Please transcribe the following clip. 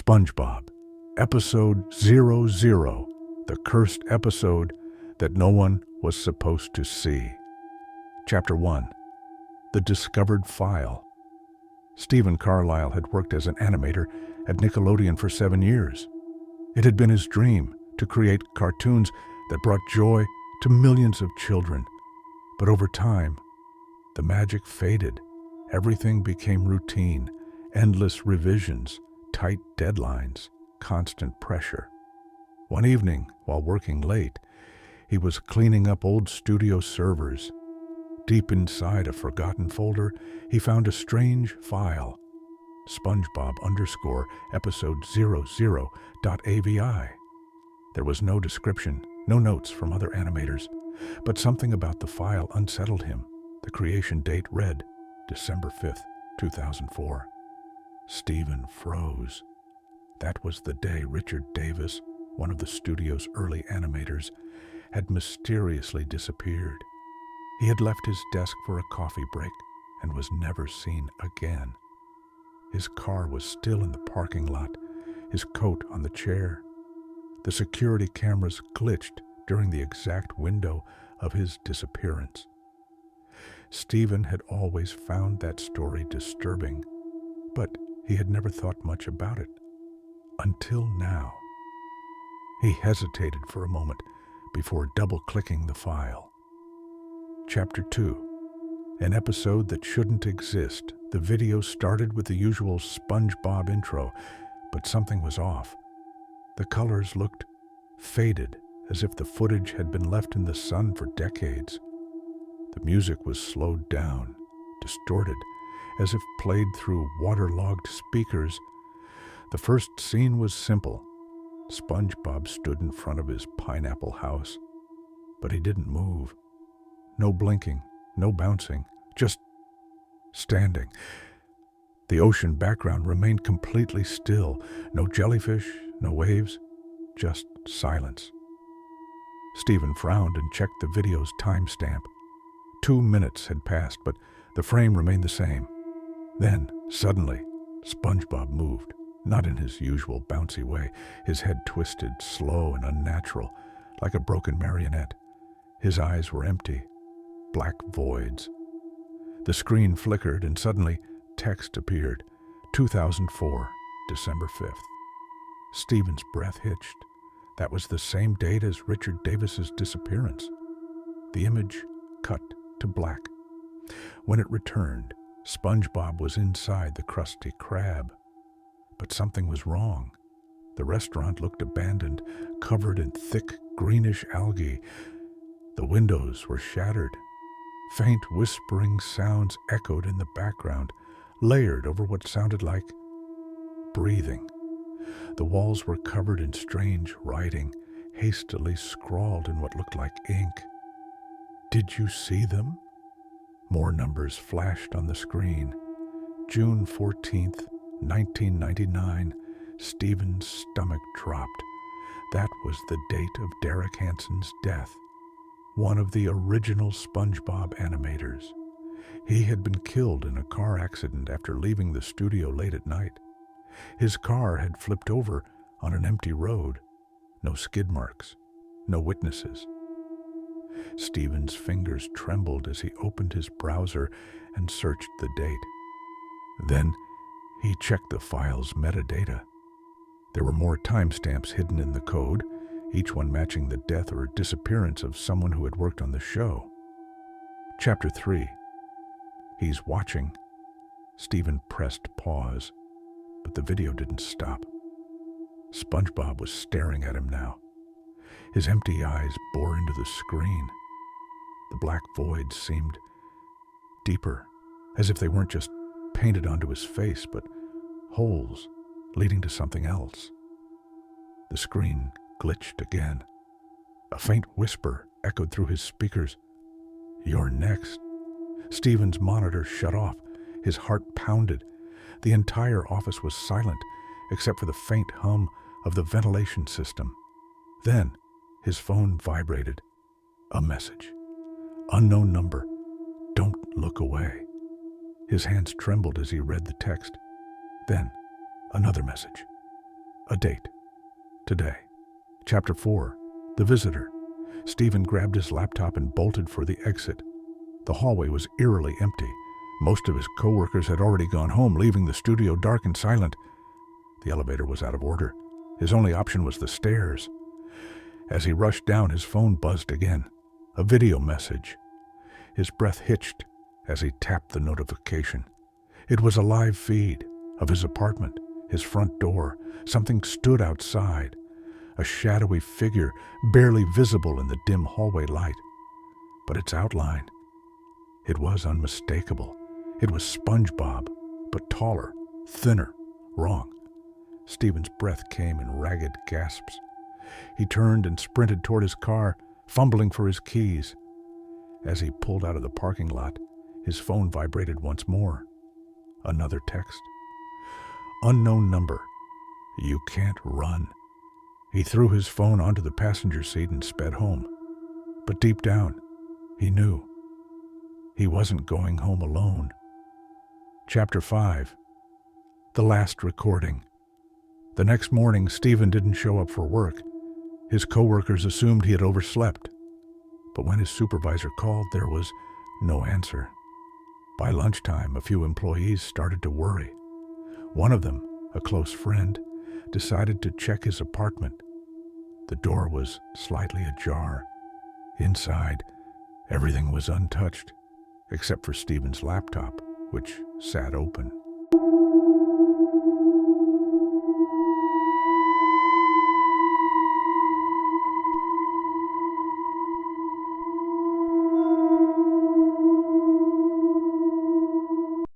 SpongeBob, Episode 00, the cursed episode that no one was supposed to see. Chapter 1, The Discovered File. Stephen Carlisle had worked as an animator at Nickelodeon for 7 years. It had been his dream to create cartoons that brought joy to millions of children. But over time, the magic faded. Everything became routine, endless revisions, tight deadlines, constant pressure. One evening, while working late, he was cleaning up old studio servers. Deep inside a forgotten folder, he found a strange file, SpongeBob _episode 00.avi. There was no description, no notes from other animators, but something about the file unsettled him. The creation date read December 5th, 2004. Stephen froze. That was the day Richard Davis, one of the studio's early animators, had mysteriously disappeared. He had left his desk for a coffee break and was never seen again. His car was still in the parking lot, his coat on the chair. The security cameras glitched during the exact window of his disappearance. Stephen had always found that story disturbing, but he had never thought much about it. Until now. He hesitated for a moment before double-clicking the file. Chapter 2, an episode that shouldn't exist. The video started with the usual SpongeBob intro, but something was off. The colors looked faded, as if the footage had been left in the sun for decades. The music was slowed down, distorted, as if played through waterlogged speakers. The first scene was simple. SpongeBob stood in front of his pineapple house, but he didn't move. No blinking, no bouncing, just standing. The ocean background remained completely still. No jellyfish, no waves, just silence. Stephen frowned and checked the video's timestamp. 2 minutes had passed, but the frame remained the same. Then, suddenly, SpongeBob moved, not in his usual bouncy way. His head twisted, slow and unnatural, like a broken marionette. His eyes were empty, black voids. The screen flickered and suddenly text appeared. 2004, December 5th. Stephen's breath hitched. That was the same date as Richard Davis's disappearance. The image cut to black. When it returned, SpongeBob was inside the Krusty Krab. But something was wrong. The restaurant looked abandoned, covered in thick greenish algae. The windows were shattered. Faint whispering sounds echoed in the background, layered over what sounded like breathing. The walls were covered in strange writing, hastily scrawled in what looked like ink. Did you see them? More numbers flashed on the screen. June 14th, 1999. Stephen's stomach dropped. That was the date of Derek Hanson's death, one of the original SpongeBob animators. He had been killed in a car accident after leaving the studio late at night. His car had flipped over on an empty road. No skid marks, no witnesses. Stephen's fingers trembled as he opened his browser and searched the date. Then he checked the file's metadata. There were more timestamps hidden in the code, each one matching the death or disappearance of someone who had worked on the show. Chapter 3. He's watching. Stephen pressed pause, but the video didn't stop. SpongeBob was staring at him now. His empty eyes bore into the screen. The black voids seemed deeper, as if they weren't just painted onto his face, but holes leading to something else. The screen glitched again. A faint whisper echoed through his speakers. You're next. Stephen's monitor shut off. His heart pounded. The entire office was silent, except for the faint hum of the ventilation system. Then, his phone vibrated. A message. Unknown number. Don't look away. His hands trembled as he read the text. Then, another message. A date. Today. Chapter 4. The Visitor. Stephen grabbed his laptop and bolted for the exit. The hallway was eerily empty. Most of his co-workers had already gone home, leaving the studio dark and silent. The elevator was out of order. His only option was the stairs. As he rushed down, his phone buzzed again. A video message. His breath hitched as he tapped the notification. It was a live feed of his apartment, his front door. Something stood outside, a shadowy figure barely visible in the dim hallway light. But its outline, it was unmistakable. It was SpongeBob, but taller, thinner, wrong. Stephen's breath came in ragged gasps. He turned and sprinted toward his car, fumbling for his keys. As he pulled out of the parking lot, his phone vibrated once more. Another text. Unknown number. You can't run. He threw his phone onto the passenger seat and sped home. But deep down, he knew he wasn't going home alone. Chapter 5. The Last Recording. The next morning, Stephen didn't show up for work. His co-workers assumed he had overslept. But when his supervisor called, there was no answer. By lunchtime, a few employees started to worry. One of them, a close friend, decided to check his apartment. The door was slightly ajar. Inside, everything was untouched, except for Stephen's laptop, which sat open.